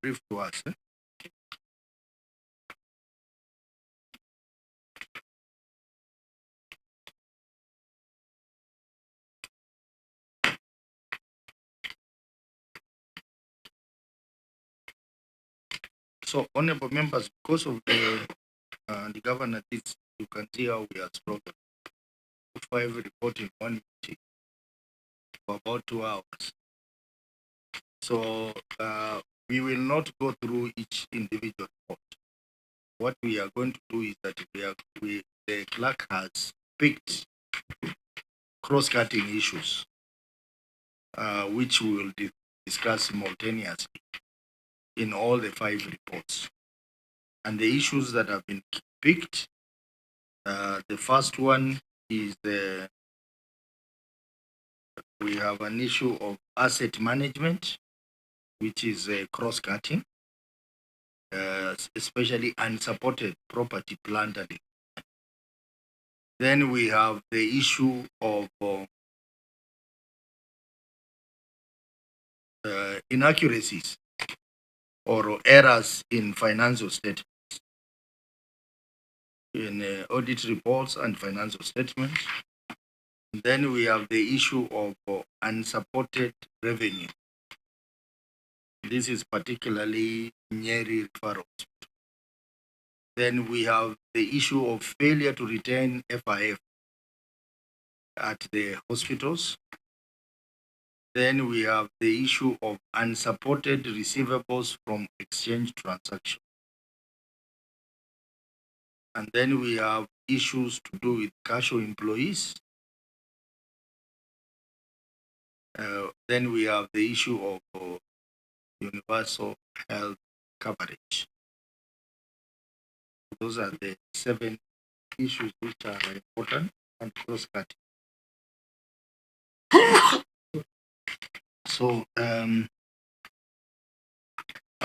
brief to us. So, honorable members, because of the governor, you can see how we are struggling. 5 reporting 1 meeting for about 2 hours. So we will not go through each individual report. What we are going to do is that the clerk has picked cross-cutting issues, which we will discuss simultaneously in all the 5 reports. And the issues that have been picked, the first one is we have an issue of asset management, which is cross-cutting, especially unsupported property, plant and equipment. Then we have the issue of inaccuracies or errors in financial statements, in audit reports and financial statements. And then we have the issue of unsupported revenue. This is particularly Nyeri referral hospital. Then we have the issue of failure to retain FIF at the hospitals. Then we have the issue of unsupported receivables from exchange transactions. And then we have issues to do with casual employees. Then we have the issue of universal health coverage. Those are the 7 issues which are important and cross-cutting. So I'd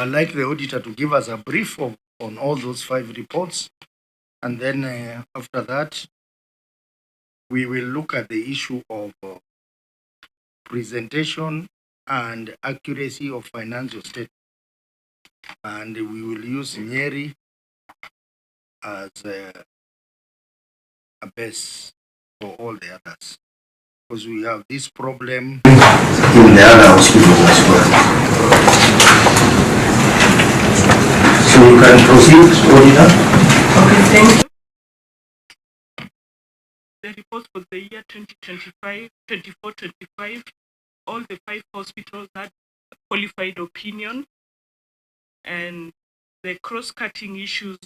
like the auditor to give us a brief on all those 5 reports. And then after that, we will look at the issue of presentation and accuracy of financial statements. And we will use Nyeri as a base for all the others, because we have this problem in the other hospitals as well. So you can proceed, auditor. Okay, thank you. The report for the year 2024-25, all the 5 hospitals had qualified opinion, and the cross-cutting issues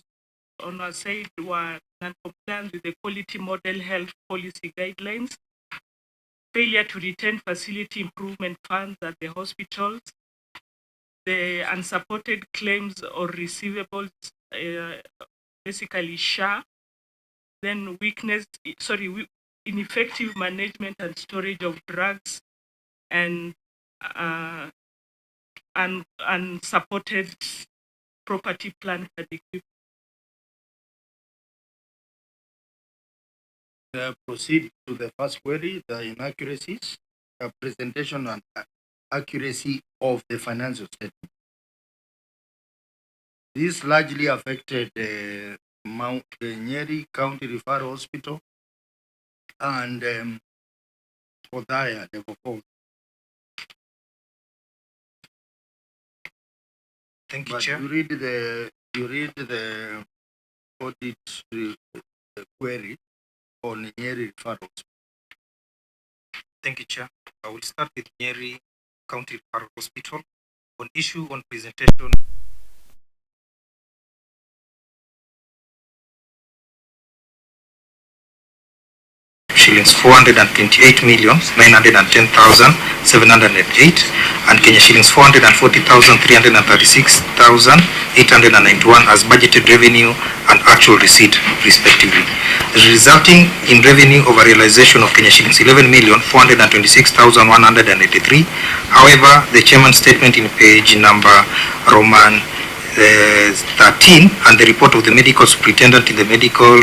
on our side were non-compliance with the quality model health policy guidelines, failure to retain facility improvement funds at the hospitals, the unsupported claims or receivables, basically SHA, then ineffective management and storage of drugs, and unsupported property, plant and equipment. Proceed to the first query, the inaccuracies, presentation and accuracy of the financial statement. This largely affected Nyeri County Referral Hospital and Odaya Level 4. Thank you, But Chair. you read the audit query on Nyeri Referral Hospital. Thank you, Chair. I will start with Nyeri County Referral Hospital on issue on presentation. Shillings 428,910,708 and Kenya shillings 440,336,891 as budgeted revenue and actual receipt, respectively, resulting in revenue over realization of Kenya shillings 11,426,183. However, the chairman's statement in page number Roman 13 and the report of the medical superintendent in the medical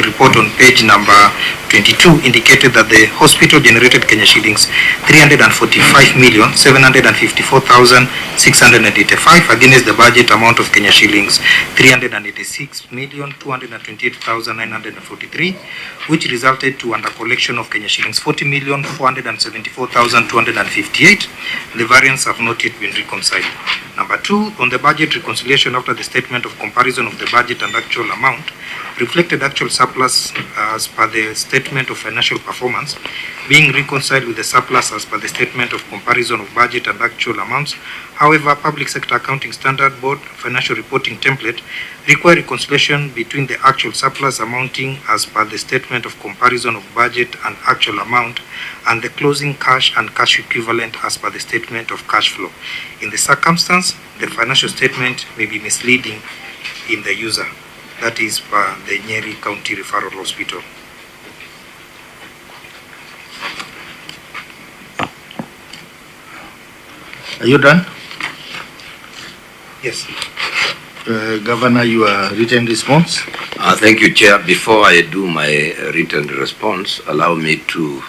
report on page number 22 indicated that the hospital generated Kenya shillings 345,754,685 against the budget amount of Kenya shillings 386,228,943, which resulted to under collection of Kenya shillings 40,474,258. The variants have not yet been reconciled. Number 2, on the budget reconciliation after the statement of comparison of the budget and actual amount, reflected actual surplus as per the statement of financial performance being reconciled with the surplus as per the statement of comparison of budget and actual amounts. However, Public Sector Accounting Standard Board financial reporting template require reconciliation between the actual surplus amounting as per the statement of comparison of budget and actual amount and the closing cash and cash equivalent as per the statement of cash flow. In the circumstance, the financial statement may be misleading in the user. That is per the Nyeri County Referral Hospital. Are you done? Yes. Governor, your written response. Thank you, Chair. Before I do my written response, allow me to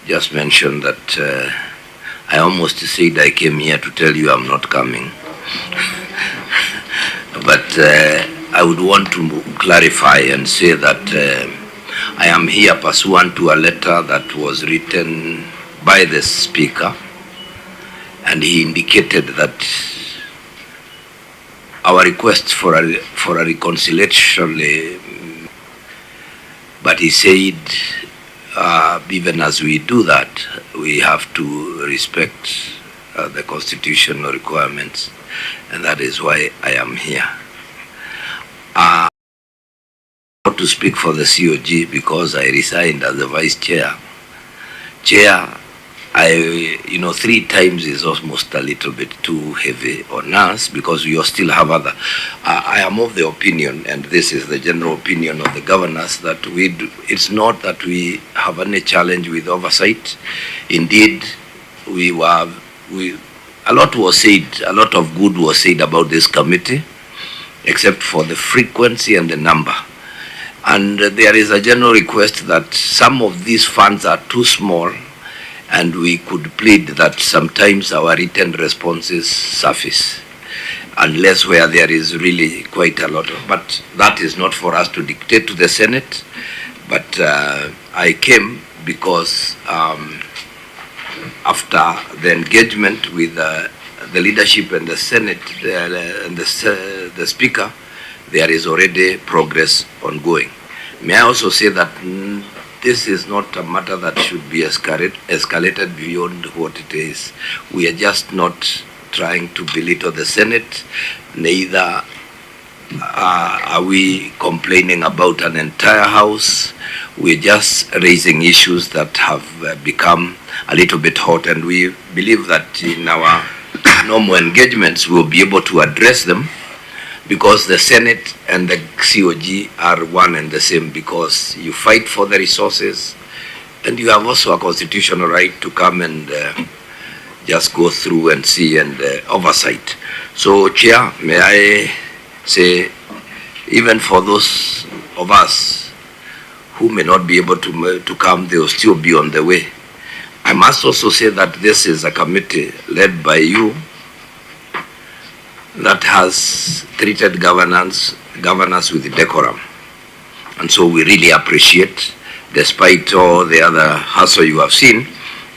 just mention that I almost said I came here to tell you I'm not coming. But I would want to clarify and say that I am here pursuant to a letter that was written by the Speaker, and he indicated that our request for a reconciliation, but he said even as we do that, we have to respect the constitutional requirements, and that is why I am here. Not to speak for the COG because I resigned as the Vice Chair. Chair, 3 times is almost a little bit too heavy on us because we still have other. I am of the opinion, and this is the general opinion of the governors, that it's not that we have any challenge with oversight. Indeed, a lot was said, a lot of good was said about this committee, except for the frequency and the number. And there is a general request that some of these funds are too small, and we could plead that sometimes our written responses surface, unless where there is really quite a lot of, but that is not for us to dictate to the Senate. But I came because after the engagement with the leadership and the Senate and the Speaker, there is already progress ongoing. May I also say that this is not a matter that should be escalated beyond what it is. We are just not trying to belittle the Senate, neither are we complaining about an entire house. We're just raising issues that have become a little bit hot, and we believe that in our normal engagements we'll be able to address them, because the Senate and the COG are one and the same, because you fight for the resources and you have also a constitutional right to come and just go through and see and oversight. So, Chair, may I say, even for those of us who may not be able to come, they will still be on the way. I must also say that this is a committee led by you that has treated governors with decorum. And so we really appreciate, despite all the other hassle you have seen,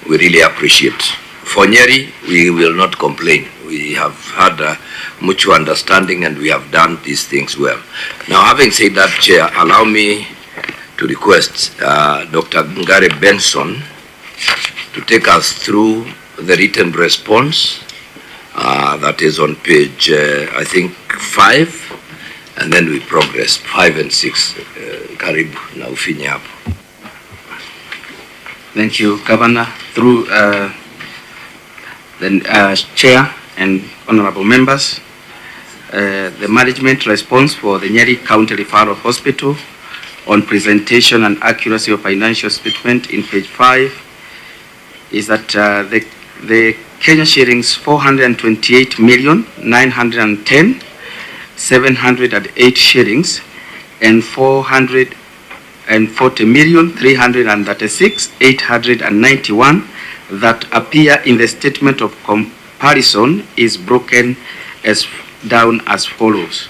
we really appreciate. For Nyeri, we will not complain. We have had a mutual understanding and we have done these things well. Now, having said that, Chair, allow me to request Dr. Ngare Benson to take us through the written response that is on page, I think, 5, and then we progress 5 and 6. Karibu na ufinye hapo. Thank you, Governor. Through the Chair and honorable members, the management response for the Nyeri County Referral Hospital on presentation and accuracy of financial statement in page 5 is that the Kenya shillings 428,910,708 shillings and 440,336,891 that appear in the statement of comparison is broken as down as follows.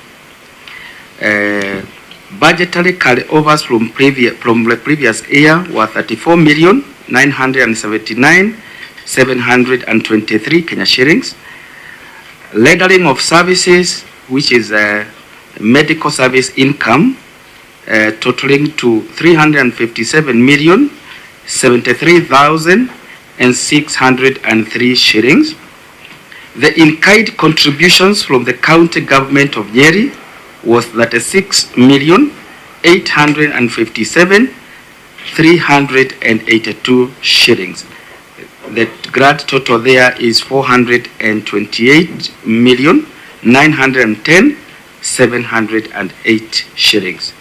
Budgetary carryovers from the previous year were 34,979,723 Kenya shillings. Lettering of services, which is medical service income, totaling to 357,073,603 shillings. The in-kind contributions from the county government of Nyeri was 36,857,382 shillings. The grand total there is 428,910,708 shillings.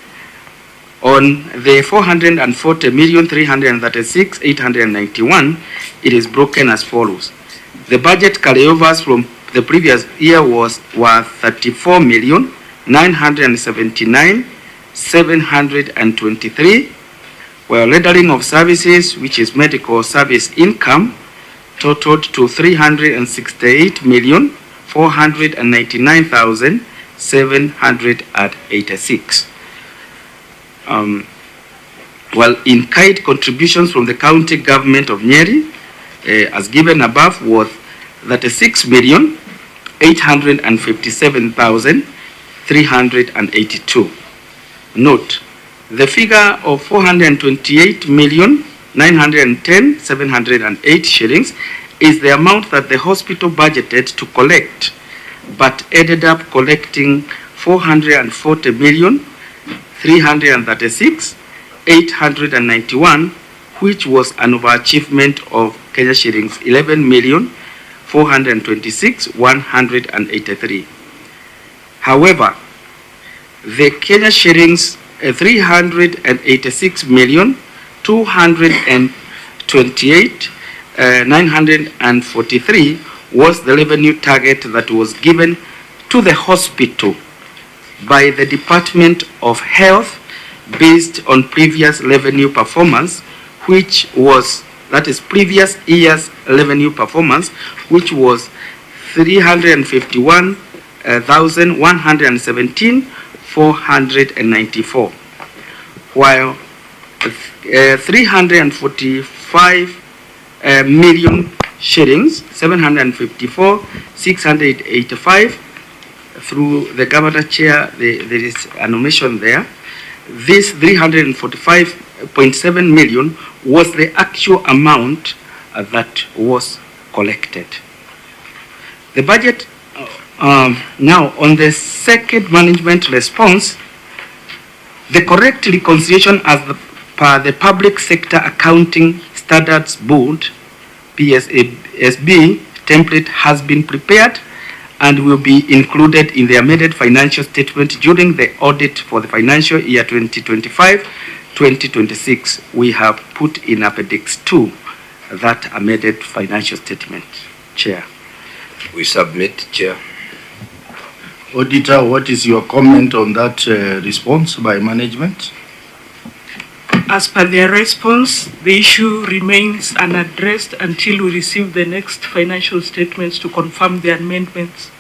On the 440,336,891, it is broken as follows. The budget carryovers from the previous year were 34,979,723, while rendering of services, which is medical service income, totaled to 368,499,786. While in-kind contributions from the county government of Nyeri, as given above, was 36,857,382. Note, the figure of 428,910,708 shillings is the amount that the hospital budgeted to collect, but ended up collecting 440,336,891, which was an overachievement of Kenya shillings 11,426,183. However, the Kenya shillings 386,228,943 was the revenue target that was given to the hospital by the Department of Health based on previous revenue performance, which was, that is previous year's revenue performance, which was 351,117,494, while 345 million shillings, 754,685, through the governor chair, there is an omission there. This 345.7 million was the actual amount that was collected. The budget, now on the second management response, the correct reconciliation as per the Public Sector Accounting Standards Board, PSASB, template has been prepared and will be included in the amended financial statement during the audit for the financial year 2025-2026. We have put in Appendix 2 that amended financial statement. Chair. We submit, Chair. Auditor, what is your comment on that response by management? As per their response, the issue remains unaddressed until we receive the next financial statements to confirm the amendments.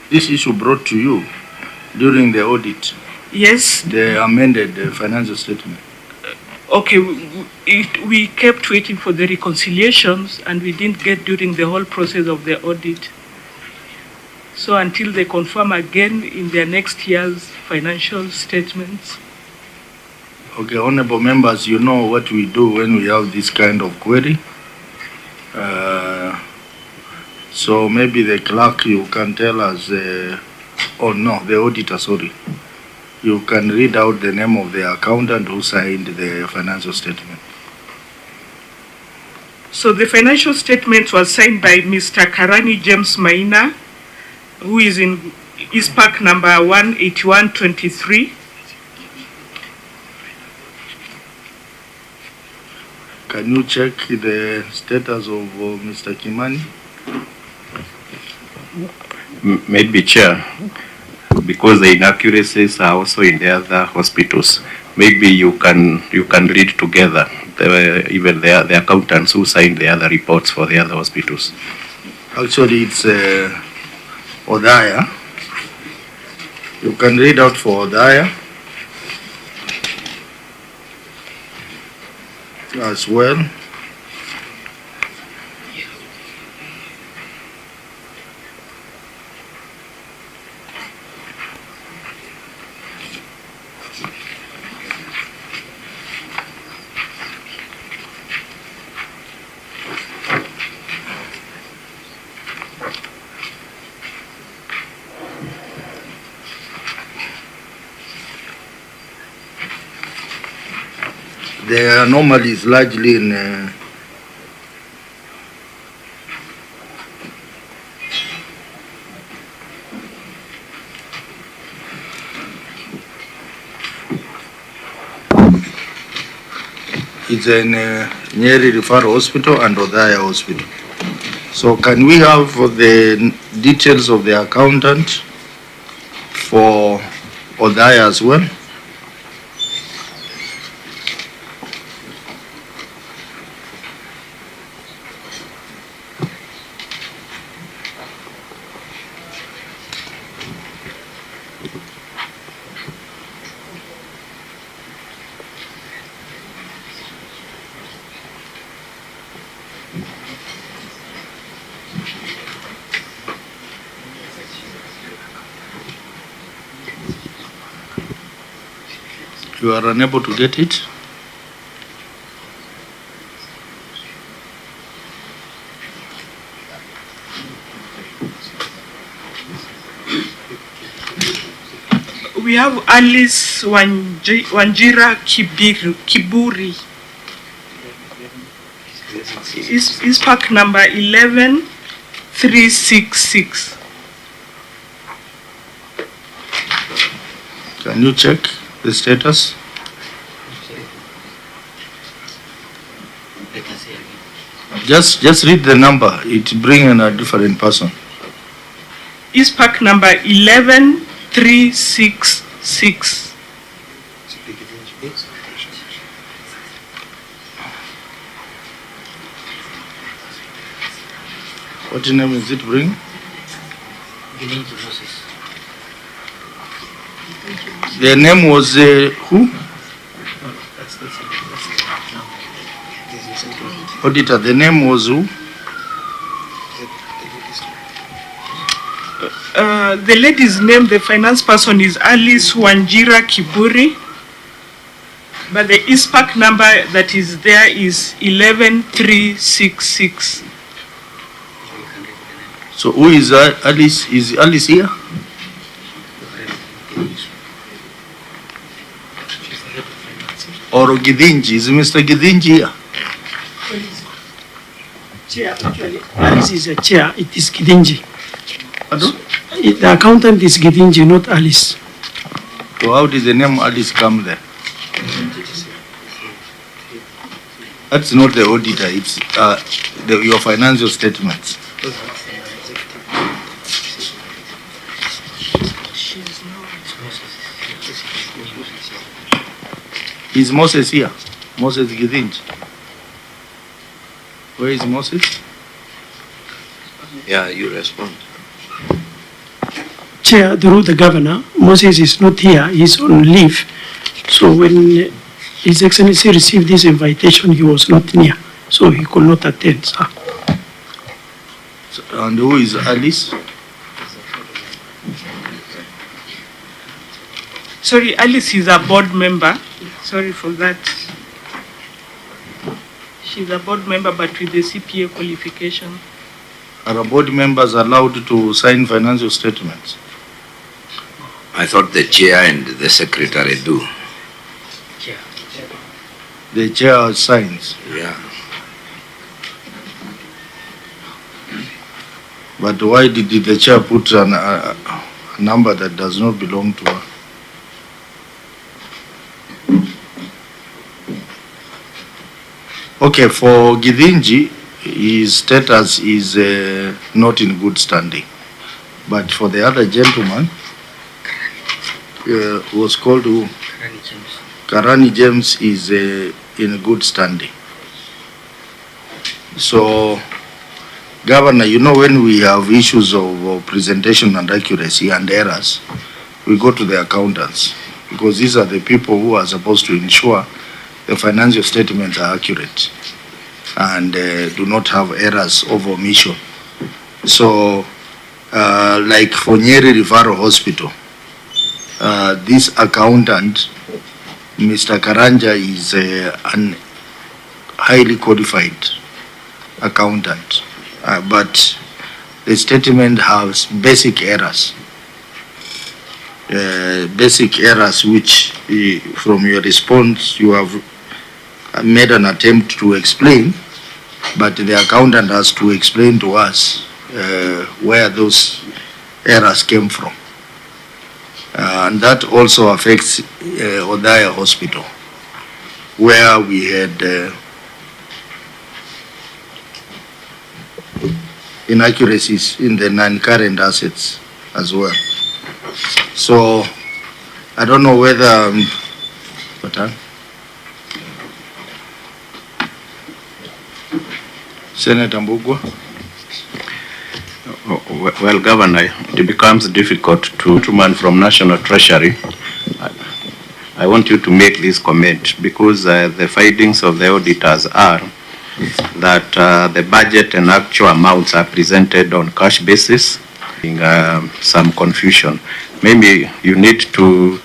This issue brought to you during the audit? Yes. The amended financial statement? Okay, we kept waiting for the reconciliations and we didn't get during the whole process of the audit. So until they confirm again in their next year's financial statements. Okay, honorable members, you know what we do when we have this kind of query. So maybe the clerk, you can tell us, or no, the auditor, sorry. You can read out the name of the accountant who signed the financial statement. So the financial statement was signed by Mr. Karani James Maina, who is in ISPAC number 18123. Can you check the status of Mr. Kimani? Maybe, Chair, because the inaccuracies are also in the other hospitals. Maybe you can read together even the accountants who signed the other reports for the other hospitals. Actually, it's Odaya. You can read out for Odaya as well. The anomaly is largely in it's in Nyeri Referral Hospital and Odaya Hospital. So can we have the details of the accountant for Odaya as well? You are unable to get it? We have Alice Wanjira Kiburi. Is pack number 11366. Can you check the status? Just read the number. It's bringing a different person. Is pack number 11366. What name is it bring? The name was who? Auditor, the name was who? The lady's name, the finance person, is Alice Wanjira Kiburi, but the ISPAC number that is there is 11366. So who is Alice? Is Alice here? Or Gidinji? Is Mr. Gidinji here? Chair, actually, Alice is a chair. It is Gidinji. Pardon? The accountant is Gidinji, not Alice. So how did the name Alice come there? That's not the auditor. It's your financial statements. Is Moses here? Moses Gidinji. Where is Moses? Yeah, you respond. Chair, through the governor, Moses is not here. He's on leave. So when His Excellency received this invitation, he was not near. So he could not attend, sir. And who is Alice? Sorry, Alice is a board member. Sorry for that. She's a board member, but with the CPA qualification. Are board members allowed to sign financial statements? I thought the chair and the secretary do. The chair signs. Yeah. But why did the chair put a number that does not belong to her? Okay, for Githinji, his status is not in good standing. But for the other gentleman, was called who? Karani James is in good standing. So, Governor, you know, when we have issues of presentation and accuracy and errors, we go to the accountants, because these are the people who are supposed to ensure the financial statements are accurate and do not have errors of omission. So, like for Nyeri Referral Hospital, this accountant, Mr. Karanja, is an highly qualified accountant, but the statement has basic errors. Which, from your response, you have made an attempt to explain, but the accountant has to explain to us where those errors came from. And that also affects Odaya Hospital, where we had inaccuracies in the non-current assets as well. So, I don't know whether, Senator Mbugwa? Well, Governor, it becomes difficult to man from National Treasury. I want you to make this comment, because the findings of the auditors are that the budget and actual amounts are presented on cash basis, some confusion. Maybe you need to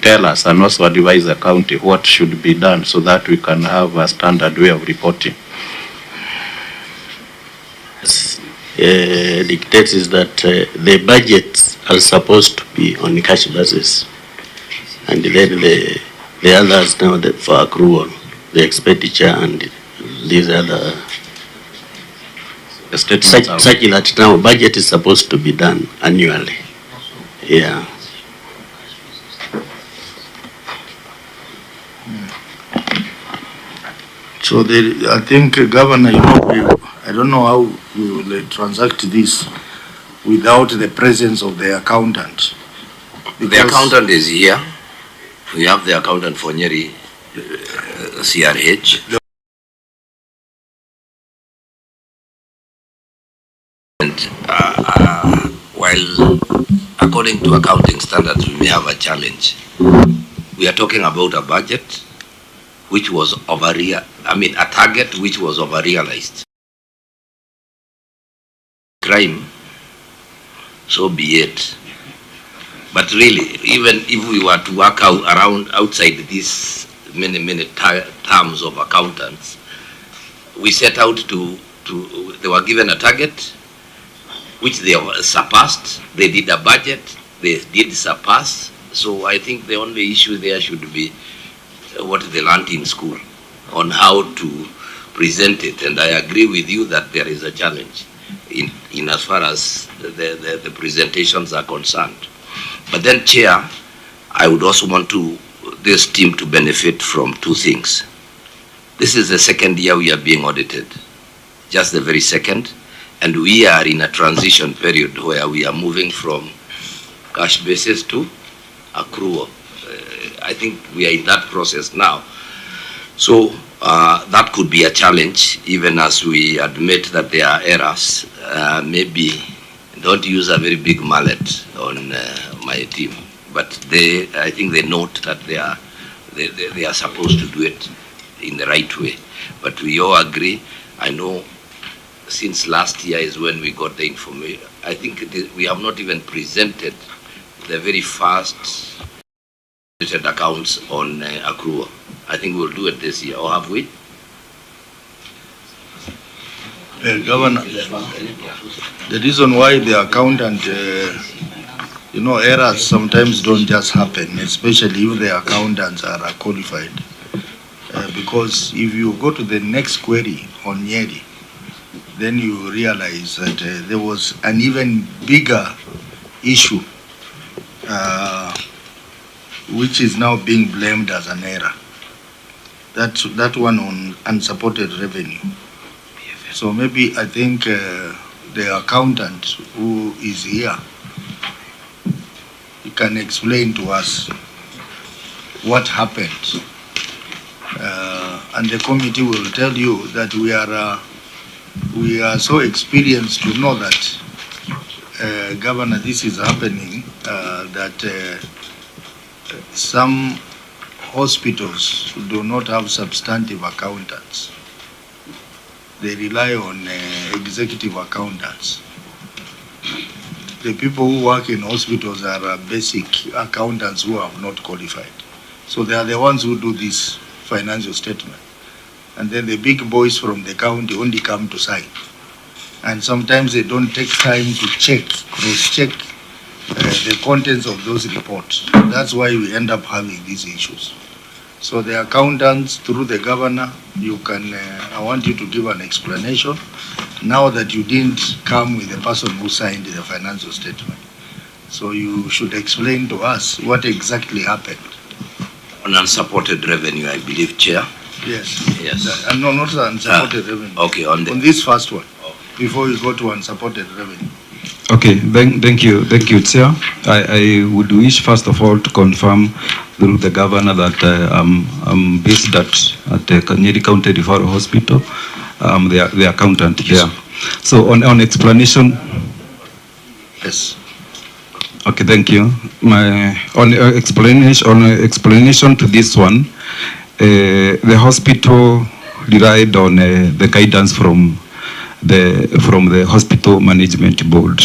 tell us and also advise the county what should be done so that we can have a standard way of reporting. Dictates is that the budgets are supposed to be on cash basis, and then the others now for accrual, the expenditure and these other such that now budget is supposed to be done annually. Yeah. So I think, Governor, you know, I don't know how we will transact this without the presence of the accountant. The accountant is here. We have the accountant for Nyeri CRH. And while according to accounting standards we may have a challenge, we are talking about a budget which was a target which was over-realized. Crime, so be it. But really, even if we were to work outside these many terms of accountants, we set out they were given a target which they surpassed. They did a budget, they did surpass. So I think the only issue there should be what they learned in school on how to present it. And I agree with you that there is a challenge in as far as the presentations are concerned. But then, Chair, I would also want this team to benefit from two things. This is the second year we are being audited, just the very second, and we are in a transition period where we are moving from cash basis to accrual. I think we are in that process now. So that could be a challenge, even as we admit that there are errors. Maybe don't use a very big mallet on my team, but I think they note that they are supposed to do it in the right way. But we all agree. I know since last year is when we got the information. I think we have not even presented the very first accounts on accrual. I think we'll do it this year, or have we? Governor, the reason why the accountant, errors sometimes don't just happen, especially if the accountants are qualified. Because if you go to the next query on Nyeri, then you realize that there was an even bigger issue which is now being blamed as an error. That one on unsupported revenue. So maybe I think the accountant who is here, he can explain to us what happened. And the committee will tell you that we are so experienced to know that, Governor, this is happening, that some hospitals do not have substantive accountants. They rely on executive accountants. The people who work in hospitals are basic accountants who have not qualified. So they are the ones who do this financial statement. And then the big boys from the county only come to sign. And sometimes they don't take time to check, cross-check the contents of those reports. That's why we end up having these issues. So the accountants, through the governor, you can, I want you to give an explanation now that you didn't come with the person who signed the financial statement. So you should explain to us what exactly happened. On unsupported revenue, I believe, Chair. Yes. Yes. No, not unsupported revenue. Okay, on this first one, before you go to unsupported revenue. Okay, thank you, Chair. I would wish first of all to confirm through the governor that I'm based at the Nyeri County Referral Hospital. The accountant there. So on explanation. Yes. Okay, thank you. On explanation to this one, the hospital relied on the guidance from the hospital management board.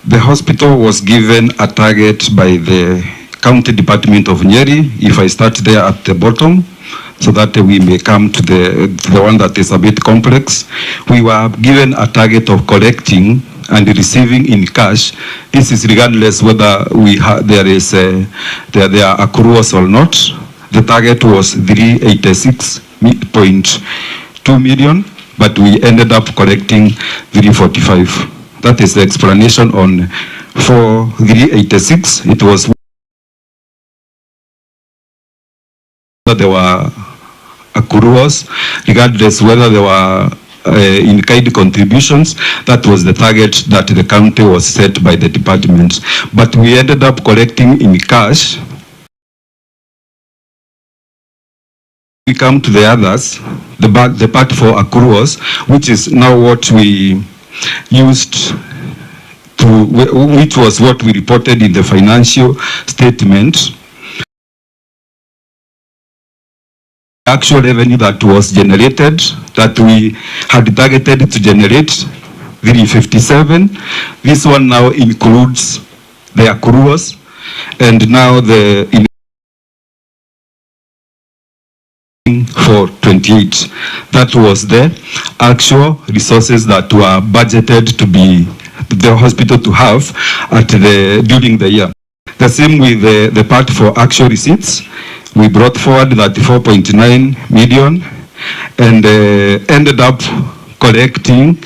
The hospital was given a target by the county department of Nyeri. If I start there at the bottom, so that we may come to the one that is a bit complex. We were given a target of collecting and receiving in cash. This is regardless whether there are accruals or not. The target was 386.2 million, but we ended up collecting 345. That is the explanation on for 386. It was that there were accruals, regardless whether there were in-kind contributions. That was the target that the county was set by the department. But we ended up collecting in cash. We come to the others, the part for accruals, which is now what we used to, which was what we reported in the financial statement. Actual revenue that was generated, that we had targeted to generate 357. This one now includes the accruals, and now the for 28. That was the actual resources that were budgeted to be the hospital to have at during the year. The same with the part for actual receipts. We brought forward 34.9 million and ended up collecting,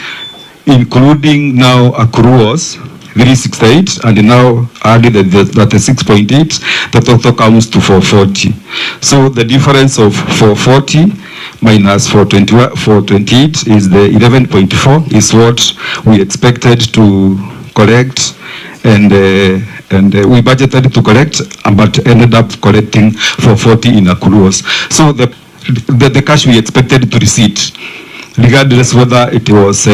including now accruals, 368, and now added the 6.8, the total comes to 440. So the difference of 440 minus 428 is the 11.4 is what we expected to collect, and we budgeted to collect, but ended up collecting 440 in accruals. So the cash we expected to receive, regardless whether it was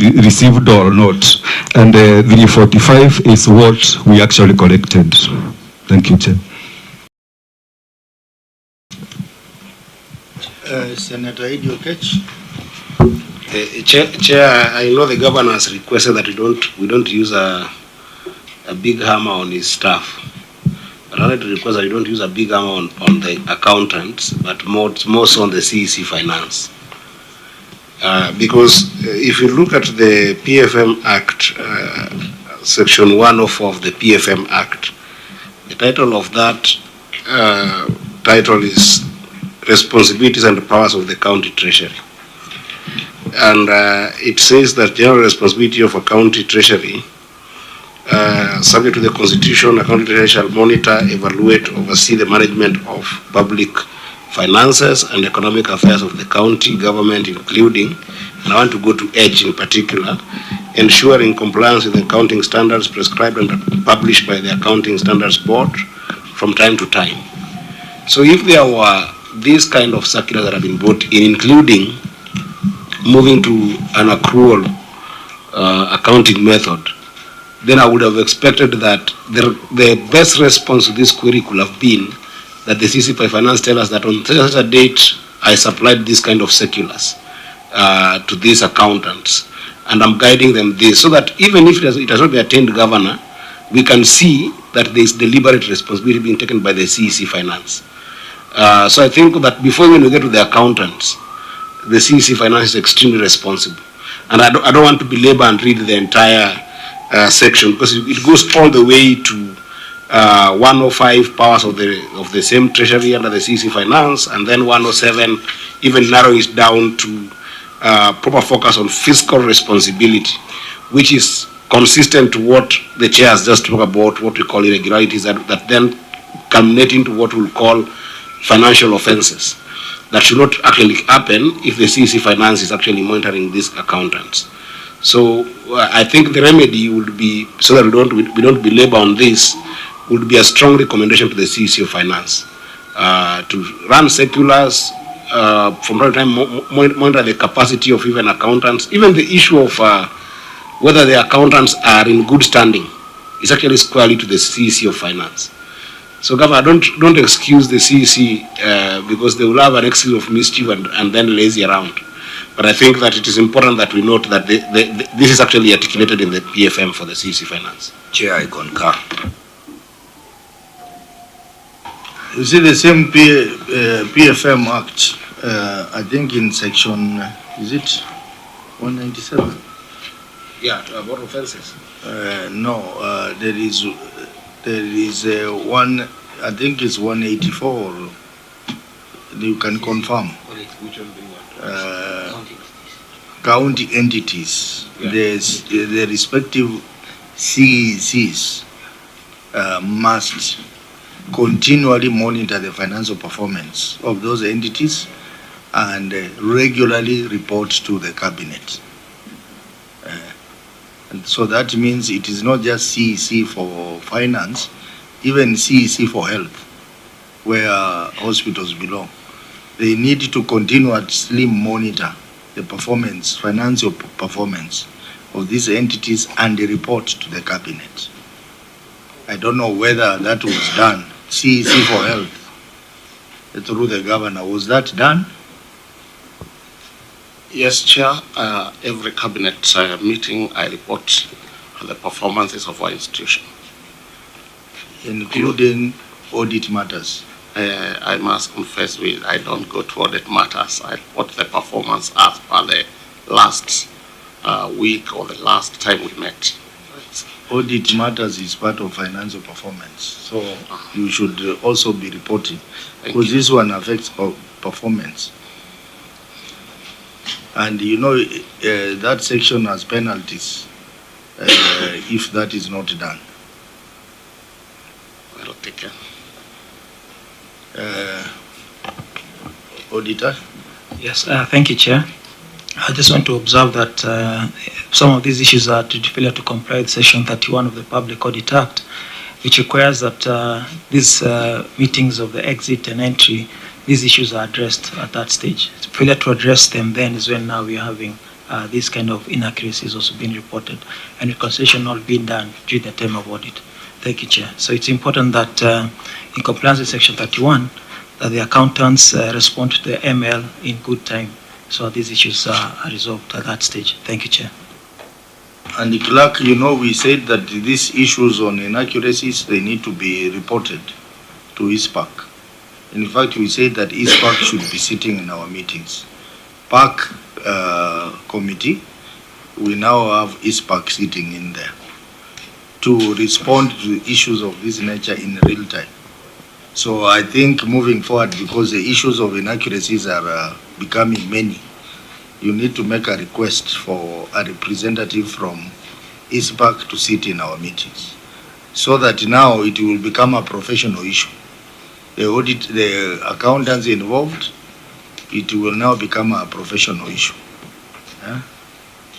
received or not, and 345 is what we actually collected. Thank you, Chair. Senator Idio Ketch. Chair, I know the governor has requested that we don't use a big hammer on his staff. But I wanted to request that we don't use a big hammer on the accountants, but more so on the CEC finance. Because if you look at the PFM Act, Section 104 of the PFM Act, the title of that title is Responsibilities and Powers of the County Treasury. And it says that general responsibility of a county treasury, subject to the Constitution, a county treasury shall monitor, evaluate, oversee the management of public finances and economic affairs of the county government, including, and I want to go to H in particular, ensuring compliance with the accounting standards prescribed and published by the Accounting Standards Board from time to time. So if there were these kind of circulars that have been brought in, including moving to an accrual accounting method, then I would have expected that the best response to this query could have been that the CC Finance tell us that on such a date I supplied this kind of circulars to these accountants, and I'm guiding them this, so that even if it has not been attained, Governor, we can see that there is deliberate responsibility being taken by the CEC Finance. So I think that before when we get to the accountants, the CEC Finance is extremely responsible. And I don't want to belabor and read the entire section, because it goes all the way to 105 powers of the same treasury under the CEC Finance, and then 107 even narrow it down to proper focus on fiscal responsibility, which is consistent to what the chair has just talked about, what we call irregularities that then culminate into what we'll call financial offenses that should not actually happen if the CEC Finance is actually monitoring these accountants. So I think the remedy would be, so that we don't belabor on this, would be a strong recommendation to the CEC of Finance to run circulars from time to time, monitor the capacity of even accountants. Even the issue of whether the accountants are in good standing is actually squarely to the CEC of Finance. So, Governor, don't excuse the CEC because they will have an excuse of mischief and then lazy around. But I think that it is important that we note that this is actually articulated in the PFM for the CEC Finance. Chair, I concur. You see, the same PFM Act, I think in section, is it 197? Yeah, about offenses. No, there is one, I think it's 184, you can confirm. Which one do you want? County entities, the respective CECs must continually monitor the financial performance of those entities and regularly report to the cabinet. And so that means it is not just CEC for finance, even CEC for health, where hospitals belong. They need to continuously monitor the performance, financial performance of these entities and report to the cabinet. I don't know whether that was done. CEC for health, through the governor, was that done? Yes, Chair. Every cabinet meeting, I report on the performances of our institution, including audit matters. I must confess, I don't go to audit matters. I report the performance as per the last week or the last time we met. Audit matters is part of financial performance, so you should also be reporting, because this one affects performance. And you know, that section has penalties if that is not done. Well, take care. Auditor? Yes, thank you, Chair. I just want to observe that some of these issues are to failure to comply with Section 31 of the Public Audit Act, which requires that these meetings of the exit and entry, these issues are addressed at that stage. Failure to address them then is when now we are having these kind of inaccuracies also being reported and reconciliation not being done during the time of audit. Thank you, Chair. So it's important that in compliance with Section 31, that the accountants respond to the ML in good time, so these issues are resolved at that stage. Thank you, Chair. And the clerk, you know, we said that these issues on inaccuracies, they need to be reported to ISPAC. In fact, we said that ISPAC should be sitting in our meetings. PAC committee, we now have ISPAC sitting in there to respond to issues of this nature in real time. So I think moving forward, because the issues of inaccuracies are becoming many, you need to make a request for a representative from ISPAC to sit in our meetings, so that now it will become a professional issue. the accountants involved, it will now become a professional issue. Yeah?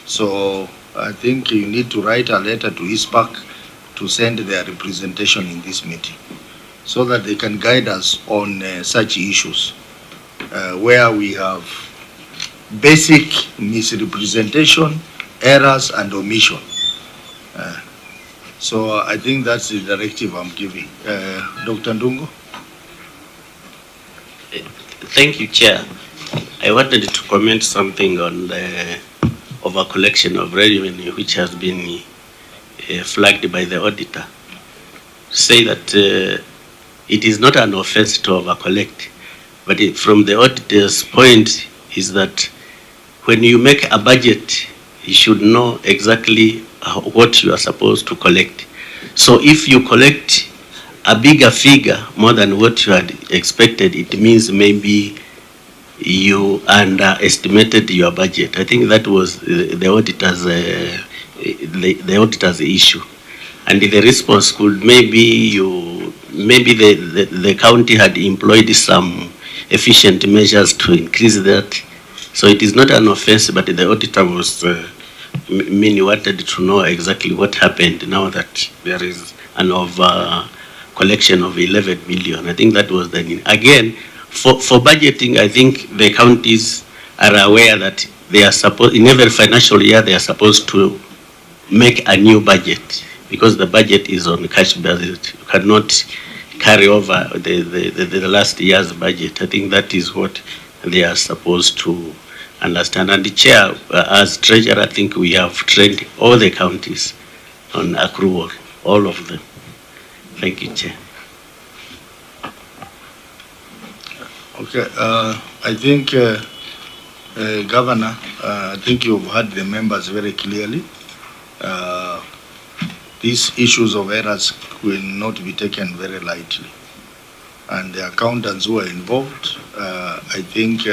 So I think you need to write a letter to ISPAC to send their representation in this meeting so that they can guide us on such issues where we have basic misrepresentation, errors, and omission. So I think that's the directive I'm giving. Dr. Ndungo? Thank you, Chair. I wanted to comment something on the over-collection of revenue, which has been flagged by the auditor. Say that it is not an offense to over-collect, but from the auditor's point is that when you make a budget, you should know exactly what you are supposed to collect. So if you collect a bigger figure more than what you had expected, it means maybe you underestimated your budget. I think that was the auditor's issue, and the response could maybe the county had employed some efficient measures to increase that. So it is not an offense, but the auditor was wanted to know exactly what happened now that there is an over collection of 11 million. I think that was the again. For budgeting, I think the counties are aware that they are supposed, in every financial year, they are supposed to make a new budget because the budget is on cash basis. You cannot carry over the last year's budget. I think that is what they are supposed to understand. And the Chair, as Treasurer, I think we have trained all the counties on accrual, all of them. Thank you, Chair. Okay, I think, Governor, I think you've heard the members very clearly. These issues of errors will not be taken very lightly. And the accountants who are involved, I think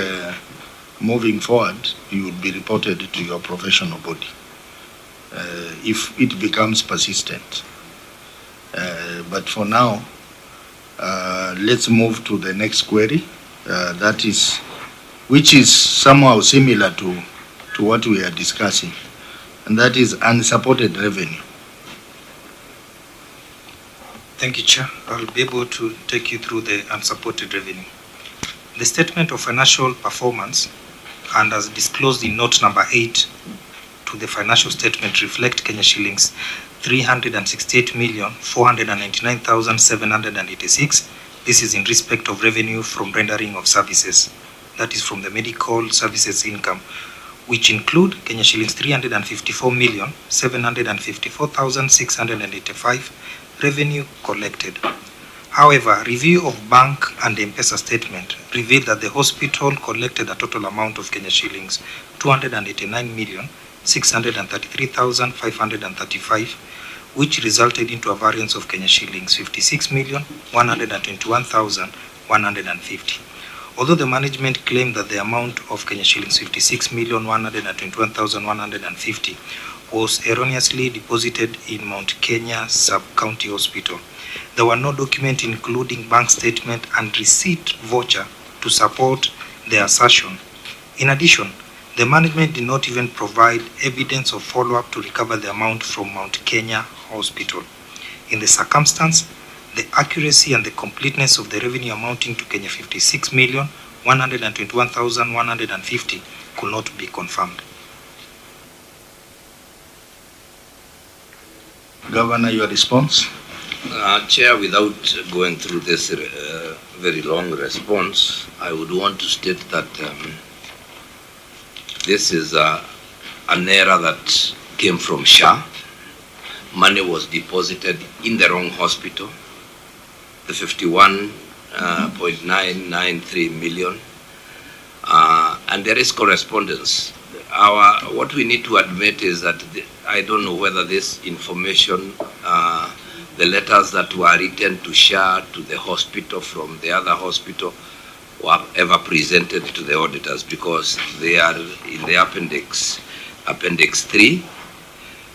moving forward, you will be reported to your professional body if it becomes persistent. But for now, let's move to the next query. That is, which is somehow similar to what we are discussing, and that is unsupported revenue. Thank you, Chair. I'll be able to take you through the unsupported revenue. The statement of financial performance, and as disclosed in note number 8 to the financial statement, reflect Kenya shillings 368,499,786. This is in respect of revenue from rendering of services, that is from the medical services income, which include Kenya shillings 354,754,685 revenue collected. However, review of bank and M-Pesa statement revealed that the hospital collected a total amount of Kenya shillings 289,633,535, which resulted into a variance of Kenya shillings 56,121,150. Although the management claimed that the amount of Kenya shillings 56,121,150 was erroneously deposited in Mount Kenya Sub-County Hospital, there were no documents including bank statement and receipt voucher to support the assertion. In addition, the management did not even provide evidence of follow-up to recover the amount from Mount Kenya Hospital. In the circumstance, the accuracy and the completeness of the revenue amounting to Kenya 56,121,150 could not be confirmed. Governor, your response? Chair, without going through this very long response, I would want to state that this is an error that came from SHA. Money was deposited in the wrong hospital, the 51.993 million, and there is correspondence. What we need to admit is that I don't know whether this information, the letters that were written to SHA to the hospital from the other hospital were ever presented to the auditors, because they are in the appendix 3,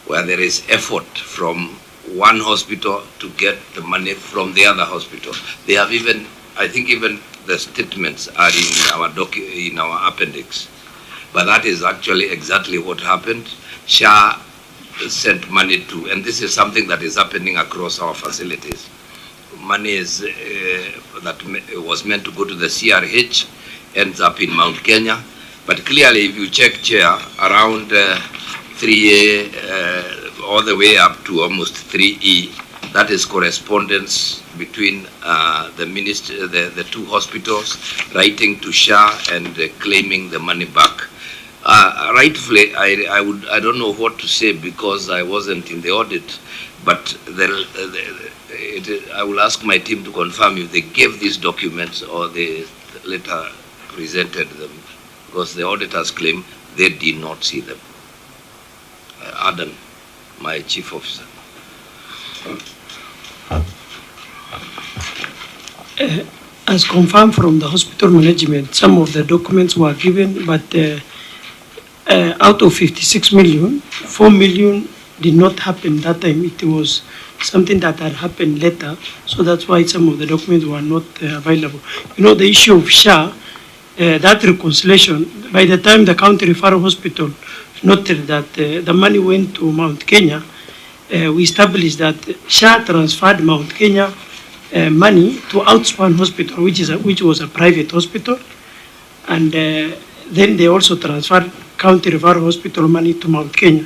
where there is effort from one hospital to get the money from the other hospital. They have even I think even the statements are in our appendix. But that is actually exactly what happened. SHA sent money to, and this is something that is happening across our facilities. Money is that was meant to go to the CRH ends up in Mount Kenya. But clearly, if you check, Chair, around 3A all the way up to almost 3E, that is correspondence between the two hospitals writing to SHA and claiming the money back. Rightfully, I don't know what to say because I wasn't in the audit, but I will ask my team to confirm if they gave these documents or they later presented them, because the auditors claim they did not see them. Adam, my chief officer. As confirmed from the hospital management, some of the documents were given, but out of 56 million, 4 million did not happen that time. It was something that had happened later, so that's why some of the documents were not available. You know, the issue of SHA, that reconciliation, by the time the county referral hospital noted that the money went to Mount Kenya, we established that SHA transferred Mount Kenya money to Outspan Hospital, which was a private hospital, and then they also transferred county referral hospital money to Mount Kenya.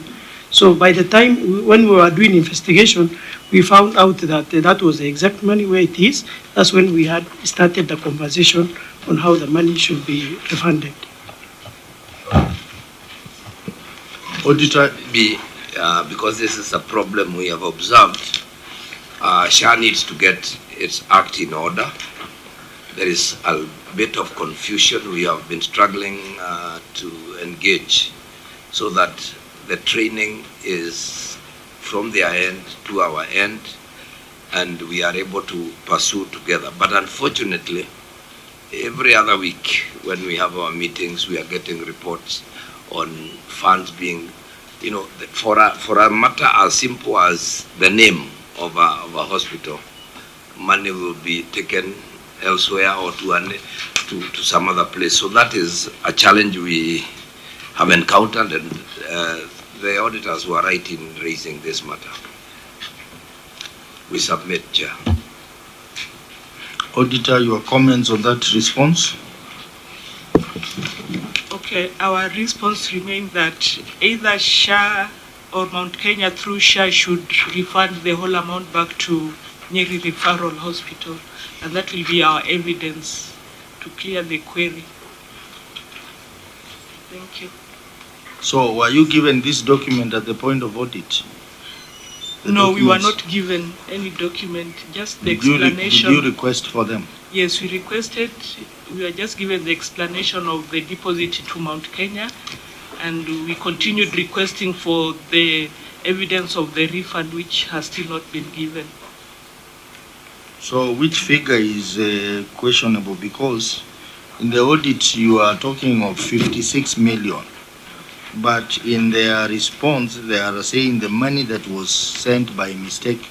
So by the time when we were doing investigation, we found out that that was the exact money where it is. That's when we had started the conversation on how the money should be refunded. Auditor, because this is a problem we have observed, SHA needs to get its act in order. There is a bit of confusion. We have been struggling to engage so that the training is from their end to our end, and we are able to pursue together. But unfortunately, every other week when we have our meetings, we are getting reports on funds being, you know, for a matter as simple as the name of a hospital, money will be taken elsewhere or to some other place. So that is a challenge we have encountered, and the auditors were right in raising this matter. We submit, Chair. Auditor, your comments on that response? Okay, our response remains that either SHA or Mount Kenya through SHA should refund the whole amount back to Nyeri Referral Hospital, and that will be our evidence to clear the query. Thank you. So were you given this document at the point of audit? No, we were not given any document, just the explanation. Did you request for them? Yes, we requested. We were just given the explanation of the deposit to Mount Kenya, and we continued requesting for the evidence of the refund, which has still not been given. So which figure is questionable? Because in the audit you are talking of 56 million. But in their response, they are saying the money that was sent by mistake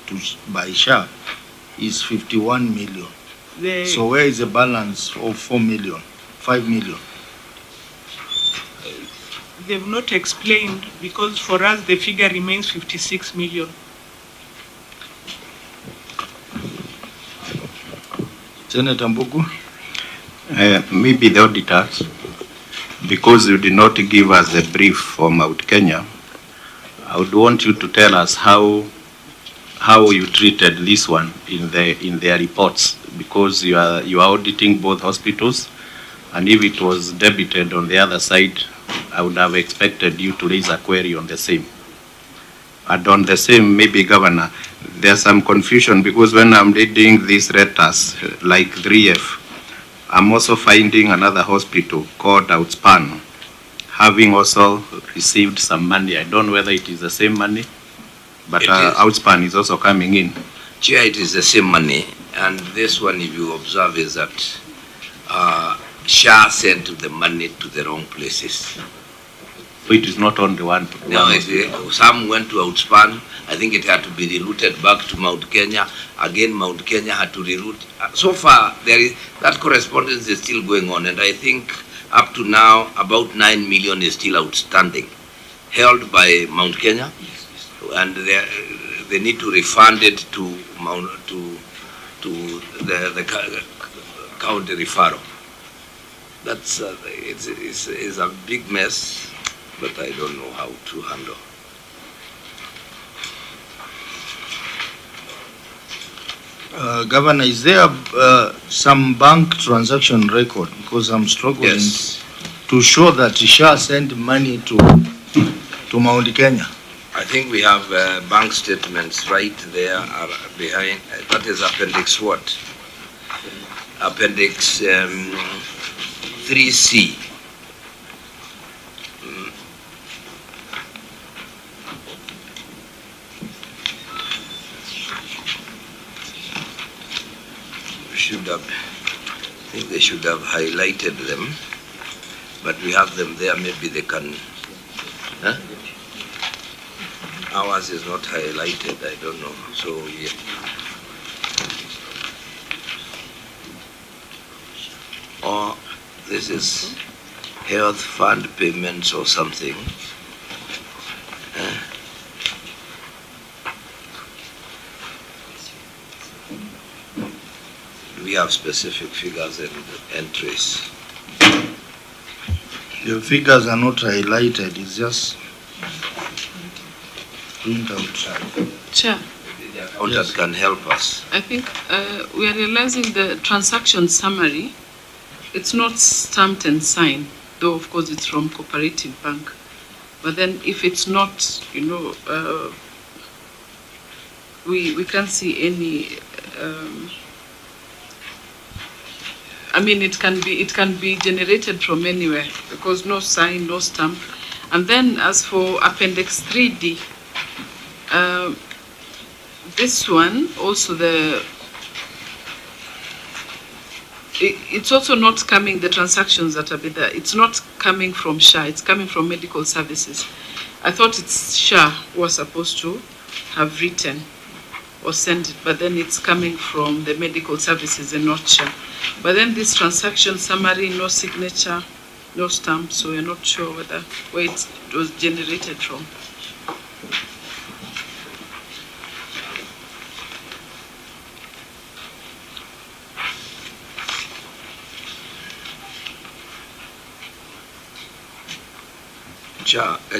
by SHA is 51 million. So where is the balance of 4 million, 5 million? They've not explained, because for us the figure remains 56 million. Senator Mbugu? Maybe the auditors, because you did not give us a brief for Mount Kenya, I would want you to tell us how you treated this one in their reports, because you are auditing both hospitals, and if it was debited on the other side, I would have expected you to raise a query on the same. And on the same, maybe Governor, there's some confusion, because when I'm reading these letters, like 3F, I'm also finding another hospital called Outspan, having also received some money. I don't know whether it is the same money, but Outspan is also coming in. Chair, it is the same money, and this one, if you observe, is that SHA sent the money to the wrong places. So it is not only one. No, some went to Outspan. I think it had to be rerouted back to Mount Kenya. Again, Mount Kenya had to reroute. So far, that correspondence is still going on, and I think up to now, about 9 million is still outstanding, held by Mount Kenya, and they need to refund it to the county referral. That's it's a big mess, but I don't know how to handle. Governor, is there some bank transaction record? Because I'm struggling to show that SHA sent money to Mount Kenya. I think we have bank statements right there behind. That is Appendix what? Appendix 3C. I think they should have highlighted them, but we have them there. Maybe they can. Huh? Ours is not highlighted. I don't know. So yeah. Or this is health fund payments or something. We have specific figures and entries. The figures are not highlighted, it's just print out. Chair. The accountant can help us. I think we are realizing the transaction summary, it's not stamped and signed, though of course it's from Cooperative Bank. But then if it's not, we can't see any I mean, it can be generated from anywhere because no sign, no stamp. And then as for Appendix 3D, this one also it's also not coming, the transactions that are there, it's not coming from SHA, it's coming from medical services. I thought it's SHA who was supposed to have written or sent it, but then it's coming from the medical services and not SHA. But then this transaction summary, no signature, no stamp, so we're not sure where it was generated from.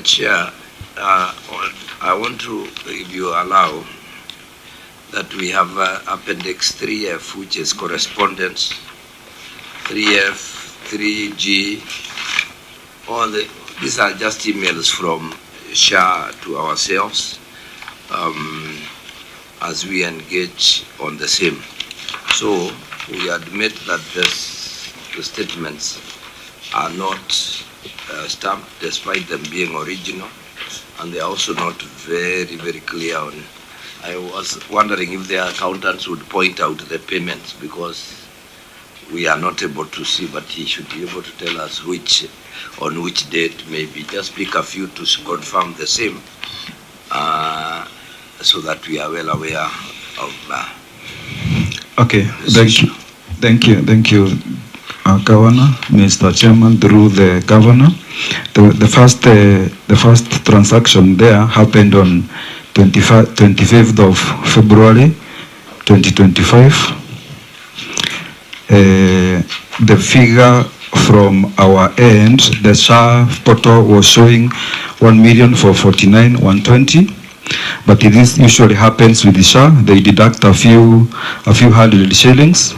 Chair, I want to, if you allow, that we have Appendix 3F, which is correspondence, 3F, 3G, these are just emails from SHA to ourselves as we engage on the same. So we admit that the statements are not stamped despite them being original, and they are also not very, very clear on. I was wondering if the accountants would point out the payments because we are not able to see, but he should be able to tell us on which date, maybe just pick a few to confirm the same, so that we are well aware of. Okay, thank you, Governor, Mr. Chairman, through the Governor. The first transaction there happened on 25th of February 2025. The figure from our end, the SHA portal was showing 1,449,120, but this usually happens with the SHA. They deduct a few hundred shillings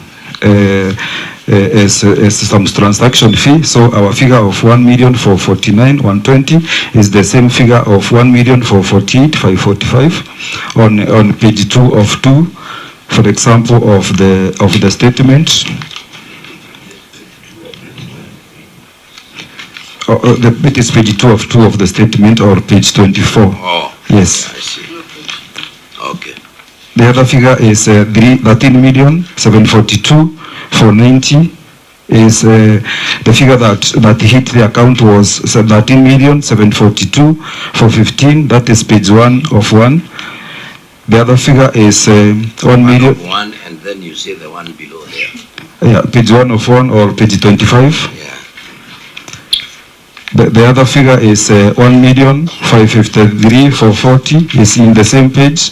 as some transaction fee. So our figure of 1,449,120 is the same figure of 1,448,545 on page 2 of 2, for example, of the statement. It is page 2 of 2 of the statement, or page 24. Oh, yes. I see. Okay. The other figure is 13,742,490 is the figure that hit the account was 13,742,415. That is page 1 of 1. The other figure is 1 million. One, and then you say the one below there. Yeah, page 1 of 1 or page 25. Yeah. The other figure is 1,553,440 is in the same page.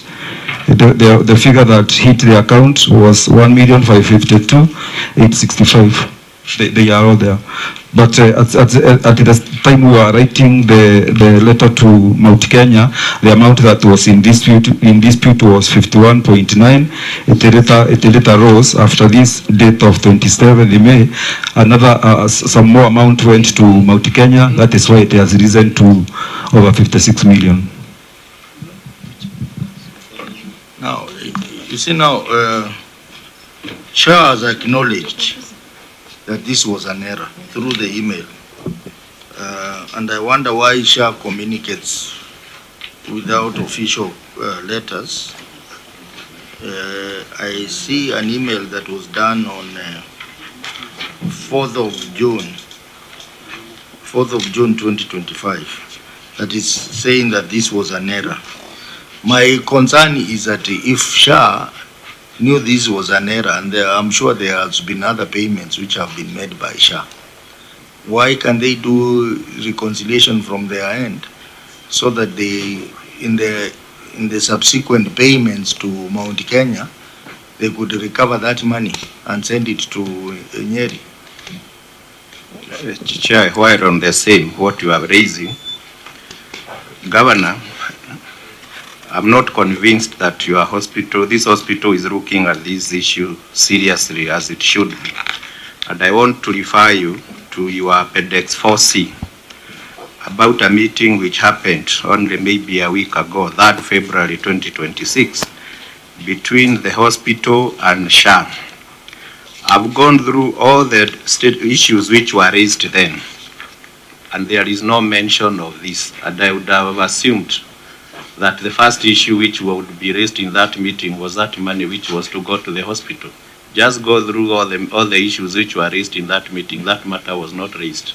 The figure that hit the account was 1,552,865. They are all there. But at the time we were writing the letter to Mount Kenya, the amount that was in dispute was 51.9. It later rose after this date of 27th May. Another some more amount went to Mount Kenya. That is why it has risen to over 56 million. Now, you see now, Shah has acknowledged that this was an error through the email. And I wonder why Shah communicates without official letters. I see an email that was done on 4th of June 2025, that is saying that this was an error. My concern is that if Shah knew this was an error, and I'm sure there has been other payments which have been made by Shah, why can they do reconciliation from their end so that they, in the subsequent payments to Mount Kenya, they could recover that money and send it to Nyeri? Chair, while on the same, what you are raising, Governor, I'm not convinced that your hospital, this hospital is looking at this issue seriously as it should be. And I want to refer you to your Appendix 4C about a meeting which happened only maybe a week ago, 3rd February 2026, between the hospital and SHA. I've gone through all the state issues which were raised then, and there is no mention of this. And I would have assumed that the first issue which would be raised in that meeting was that money which was to go to the hospital. Just go through all the issues which were raised in that meeting. That matter was not raised.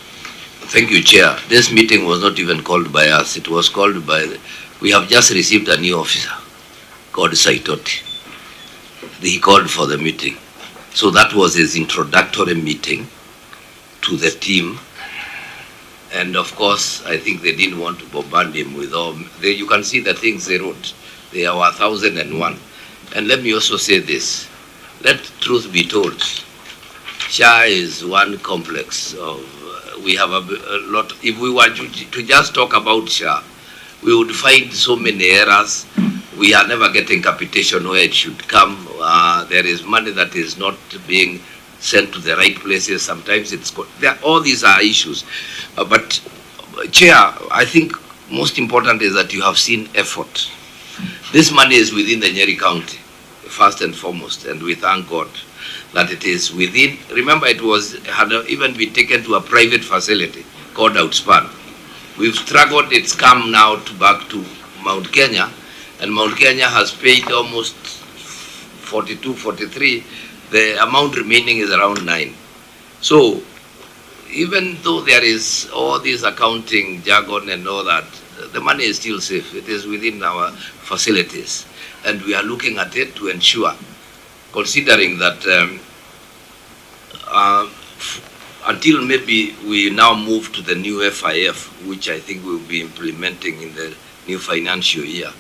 Thank you, Chair. This meeting was not even called by us. It was called by, we have just received a new officer called Saitoti. He called for the meeting. So that was his introductory meeting to the team. And of course, I think they didn't want to bombard him with all, you can see the things they wrote. They are 1,001. And let me also say this, let truth be told. SHA is one complex of, we have a lot, if we were to just talk about SHA, we would find so many errors. We are never getting capitation where it should come. There is money that is not being sent to the right places. Sometimes it's, all these are issues. But Chair, I think most important is that you have seen effort. This money is within the Nyeri County, first and foremost, and we thank God that it is within. Remember, it had even been taken to a private facility called Outspan. We've struggled, it's come now back to Mount Kenya, and Mount Kenya has paid almost 42, 43. The amount remaining is around 9. So, even though there is all this accounting jargon and all that, the money is still safe. It is within our facilities. And we are looking at it to ensure, considering that until maybe we now move to the new FIF, which I think we'll be implementing in the new financial year,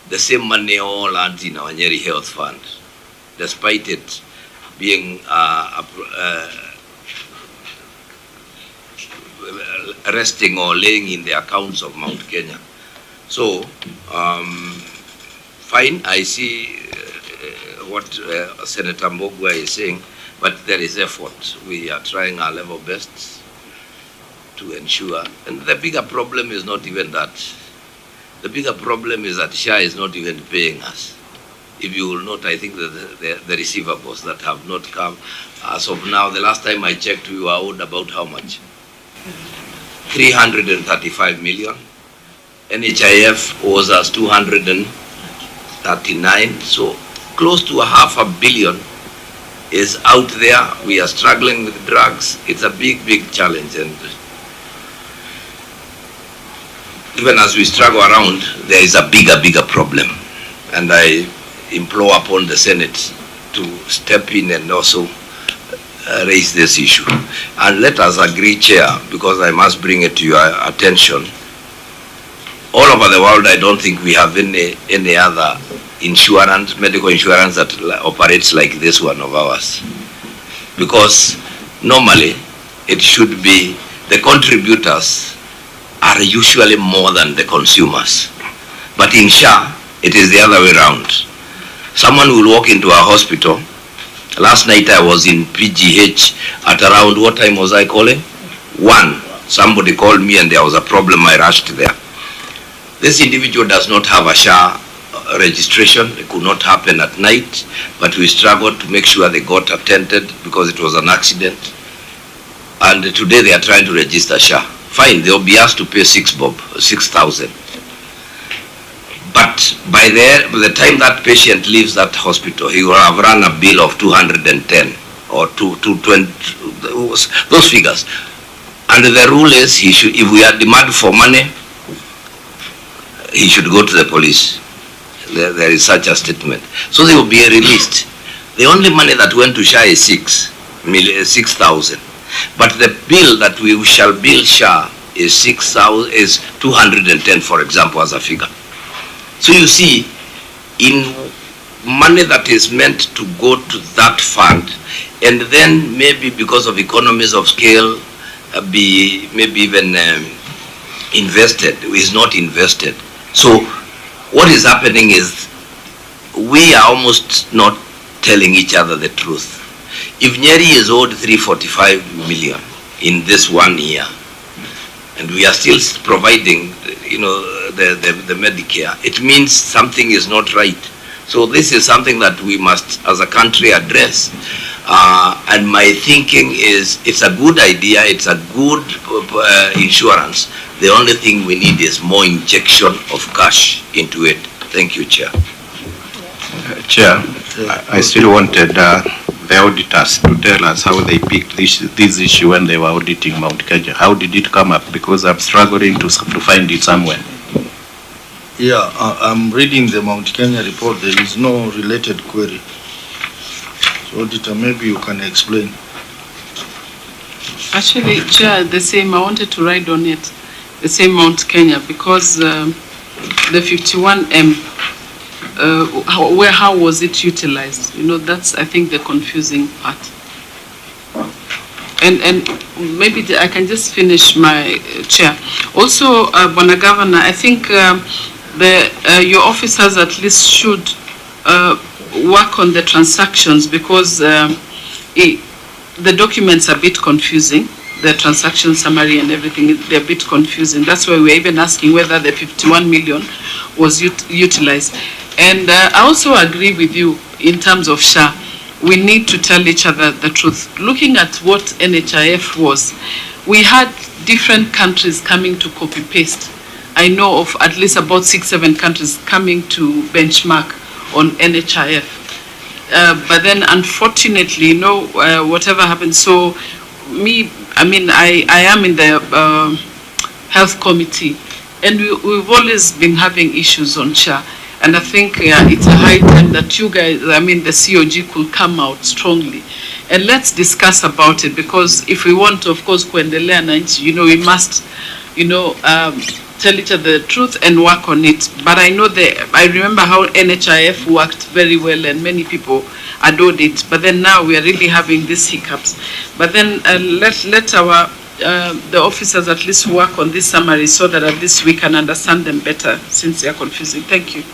the same money all lands in our Nyeri Health Fund, despite it being resting or laying in the accounts of Mount Kenya. So, fine, I see what Senator Mbogwa is saying, but there is effort. We are trying our level best to ensure. And the bigger problem is not even that. The bigger problem is that SHA is not even paying us. If you will note, I think that the receivables that have not come, as of now, the last time I checked, we were owed about how much? 335 million. NHIF owes us 239, so close to $500 million is out there. We are struggling with drugs. It's a big, big challenge. And even as we struggle around, there is a bigger problem. And I implore upon the Senate to step in and also raise this issue. And let us agree, Chair, because I must bring it to your attention. All over the world, I don't think we have any other insurance, medical insurance that operates like this one of ours. Because normally it should be the contributors are usually more than the consumers. But in SHA, it is the other way around. Someone will walk into a hospital. Last night I was in PGH at around, what time was I calling? 1. Somebody called me and there was a problem. I rushed there. This individual does not have a SHA registration. It could not happen at night, but we struggled to make sure they got attended because it was an accident. And today they are trying to register SHA. Fine, they'll be asked to pay 6,000. But by the time that patient leaves that hospital, he will have run a bill of 210 or 220, those figures. And the rule is, he should, if we are demand for money, he should go to the police. There is such a statement. So they will be released. The only money that went to SHA is 6,000. But the bill that we shall bill SHA is 210, for example, as a figure. So you see, in money that is meant to go to that fund, and then maybe because of economies of scale, be maybe even invested, is not invested. So what is happening is we are almost not telling each other the truth. If Nyeri is owed 345 million in this 1 year, and we are still providing, the Medicare, it means something is not right. So this is something that we must, as a country, address. And my thinking is, it's a good idea, it's a good insurance. The only thing we need is more injection of cash into it. Thank you, Chair. Chair, I still wanted the auditors to tell us how they picked this issue when they were auditing Mount Kenya. How did it come up? Because I'm struggling to find it somewhere. Yeah, I'm reading the Mount Kenya report. There is no related query. So, Auditor, maybe you can explain. Actually, Chair, the same, I wanted to write on it, the same Mount Kenya, because the 51M, how was it utilized? That's, I think, the confusing part. And maybe I can just finish my Chair. Also, Bwana Governor, I think your officers at least should work on the transactions, because the documents are a bit confusing. The transaction summary and everything, they're a bit confusing. That's why we're even asking whether the 51 million was utilized. And I also agree with you in terms of SHA. We need to tell each other the truth. Looking at what NHIF was, we had different countries coming to copy-paste. I know of at least about 6-7 countries coming to benchmark on NHIF. But then, unfortunately, whatever happened. So, I am in the health committee, and we've always been having issues on SHA. And I think it's a high time that you guys, the COG, could come out strongly. And let's discuss about it, because if we want, of course, kuendelea na nchi, we must, tell each other the truth and work on it. But I remember how NHIF worked very well and many people adored it. But then now we are really having these hiccups. But then let our the officers at least work on this summary so that at least we can understand them better, since they are confusing. Thank you.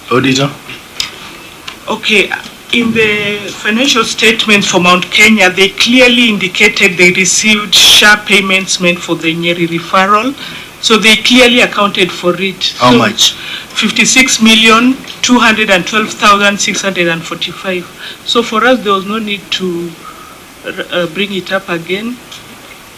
Auditor? Okay. In the financial statements for Mount Kenya, they clearly indicated they received SHA payments meant for the Nyeri referral. So they clearly accounted for it. How much? 56,212,645. So for us, there was no need to bring it up again,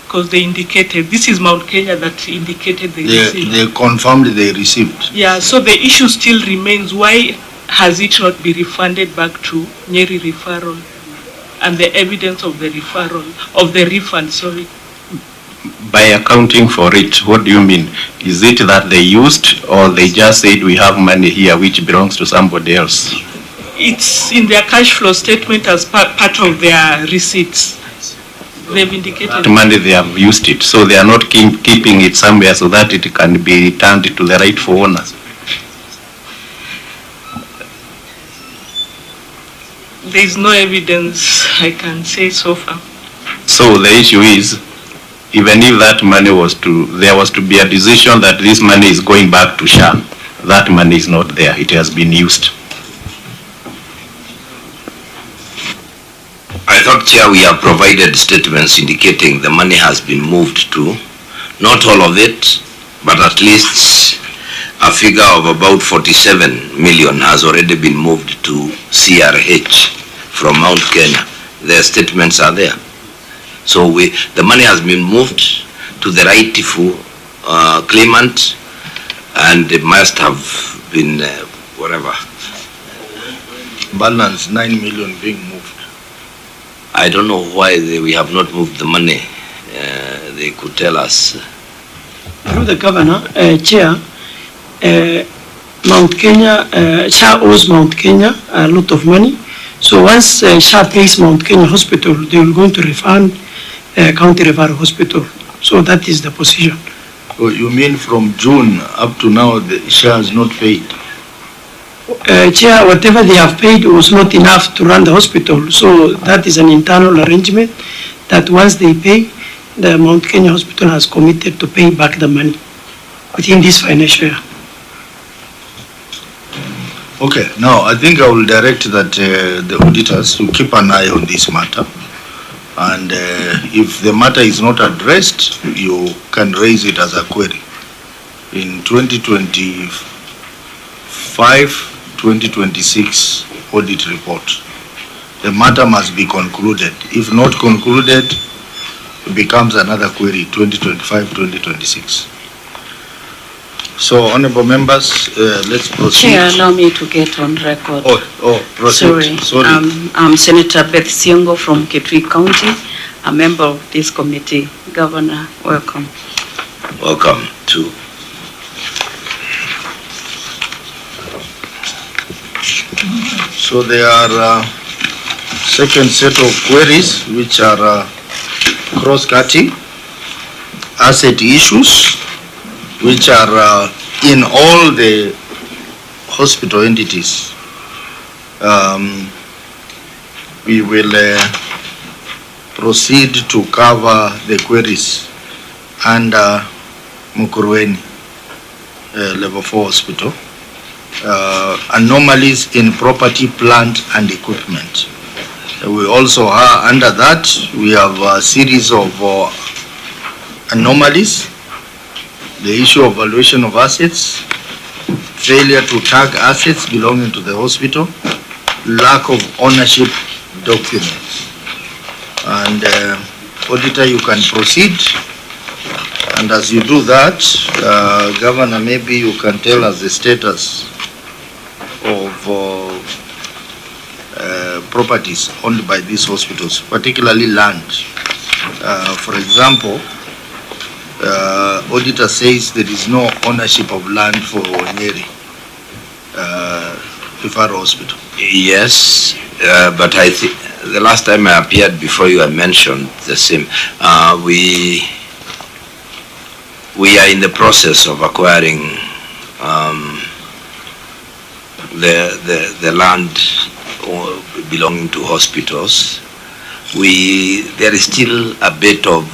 because they indicated, this is Mount Kenya that indicated they received. They confirmed they received. Yeah, so the issue still remains. Why has it not been refunded back to Nyeri referral and the evidence of the referral, of the refund, sorry? By accounting for it, what do you mean? Is it that they used, or they just said we have money here which belongs to somebody else? It's in their cash flow statement as part of their receipts. They've indicated That money they have used it, so they are not keeping it somewhere so that it can be returned to the rightful owners. There is no evidence I can say so far. So the issue is, even if that money there was to be a decision that this money is going back to SHA, that money is not there, it has been used. I thought, Chair, we have provided statements indicating the money has been moved to, not all of it, but at least a figure of about 47 million has already been moved to CRH from Mount Kenya. Their statements are there. So the money has been moved to the rightful claimant, and it must have been whatever. Balance 9 million being moved. I don't know why we have not moved the money. They could tell us. Through the governor, Chair, Mount Kenya, SHA owes Mount Kenya a lot of money. So once SHA pays Mount Kenya Hospital, they will going to refund County Referral Hospital. So that is the position. So you mean from June up to now, the SHA has not paid? Chair, whatever they have paid was not enough to run the hospital. So that is an internal arrangement that once they pay, the Mount Kenya Hospital has committed to pay back the money within this financial year. Okay, now I think I will direct that the auditors to keep an eye on this matter. And if the matter is not addressed, you can raise it as a query. In 2025-2026 audit report, the matter must be concluded. If not concluded, it becomes another query, 2025-2026. So, honorable members, let's proceed. Chair, allow me to get on record. Proceed. Sorry. I'm Senator Beth Siongo from Kitui County, a member of this committee. Governor, welcome. Welcome to. So there are second set of queries which are cross-cutting asset issues, which are in all the hospital entities. We will proceed to cover the queries under Mukurweni Level 4 Hospital. Anomalies in property, plant and equipment. We also have, under that, we have a series of anomalies. The issue of valuation of assets, failure to tag assets belonging to the hospital, lack of ownership documents. And auditor, you can proceed. And as you do that, Governor, maybe you can tell us the status of properties owned by these hospitals, particularly land. For example, auditor says there is no ownership of land for Nyeri Referral Hospital. Yes, but I think the last time I appeared before you, I mentioned the same. We are in the process of acquiring the land belonging to hospitals. There is still a bit of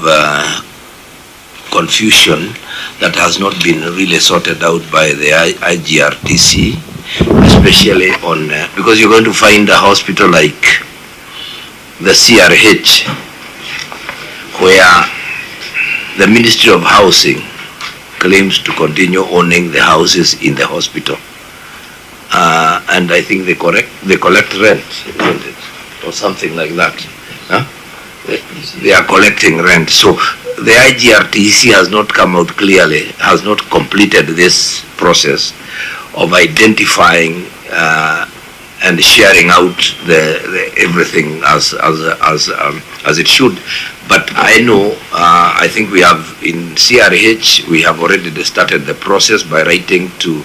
confusion that has not been really sorted out by the IGRTC, especially on, because you're going to find a hospital like the CRH, where the Ministry of Housing claims to continue owning the houses in the hospital. And I think they collect rent, isn't it? Or something like that. Huh? They are collecting rent. So the IGRTC has not come out clearly, has not completed this process of identifying and sharing out the everything as it should. But I know, I think we have in CRH, we have already started the process by writing to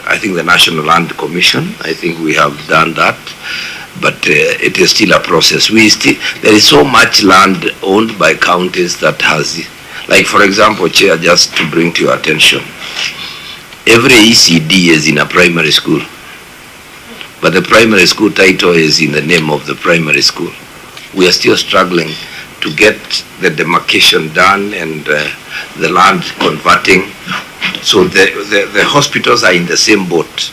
I think the National Land Commission. I think we have done that, but it is still a process. There is so much land owned by counties that has, like for example, Chair, just to bring to your attention, every ECD is in a primary school, but the primary school title is in the name of the primary school. We are still struggling to get the demarcation done and the land converting. So the hospitals are in the same boat.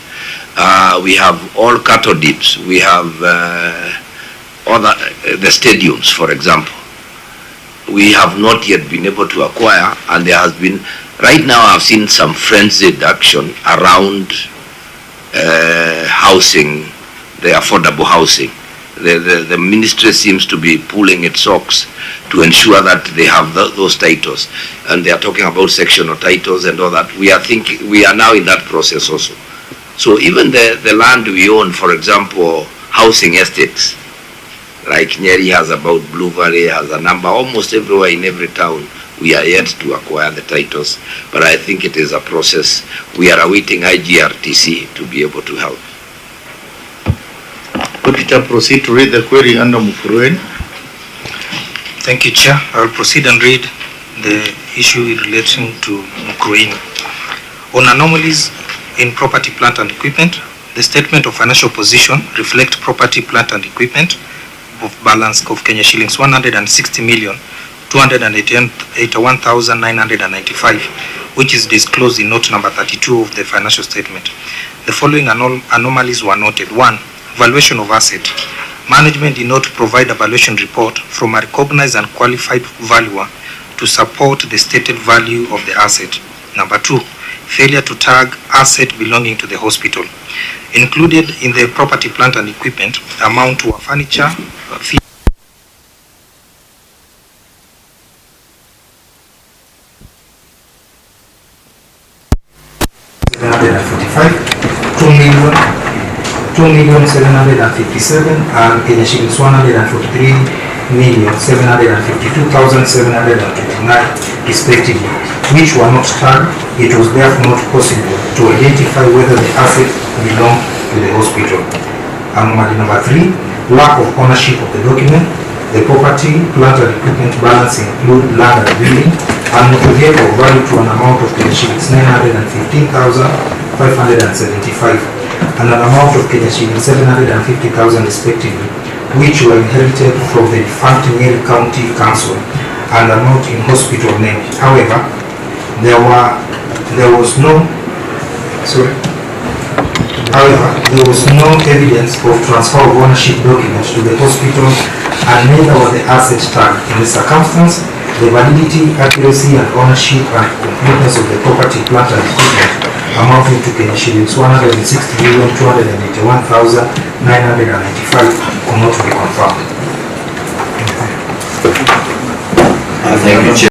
We have all cattle dips. We have the stadiums, for example. We have not yet been able to acquire, and there has been, right now I've seen some frenzied action around housing, the affordable housing. The ministry seems to be pulling its socks to ensure that they have those titles, and they are talking about sectional titles and all that. We are now in that process also. So even the land we own, for example, housing estates, like Nyeri has about, Blue Valley has a number, almost everywhere in every town, we are yet to acquire the titles. But I think it is a process. We are awaiting IGRTC to be able to help. Could proceed to read the query under Mukurwen? Thank you, Chair. I will proceed and read the issue relating to Mukurwen. On anomalies in property, plant and equipment, the statement of financial position reflects property, plant and equipment of balance of Kenya shillings 160,281,995, which is disclosed in note number 32 of the financial statement. The following anomalies were noted. 1. Valuation of asset. Management did not provide a valuation report from a recognized and qualified valuer to support the stated value of the asset. Number 2. Failure to tag asset belonging to the hospital. Included in the property, plant and equipment amount to a furniture, fee, $2,757,000 and Kenya shillings 143,752,729 respectively, which were not tagged. It was therefore not possible to identify whether the asset belonged to the hospital. Anomaly number 3, lack of ownership of the document. The property, plant and equipment balance include land and building, and therefore value to an amount of Kenya shillings 915,575 and an amount of Kenya shillings 750,000 respectively, which were inherited from the defunct Nyeri County Council and are not in hospital name. However, there was no evidence of transfer of ownership documents to the hospital, and neither was the asset tagged. In this circumstance, the validity, accuracy, and ownership and completeness of the property, plant and equipment amounting to Kenya shillings 160,281,995 could not be confirmed. Thank you, Chair.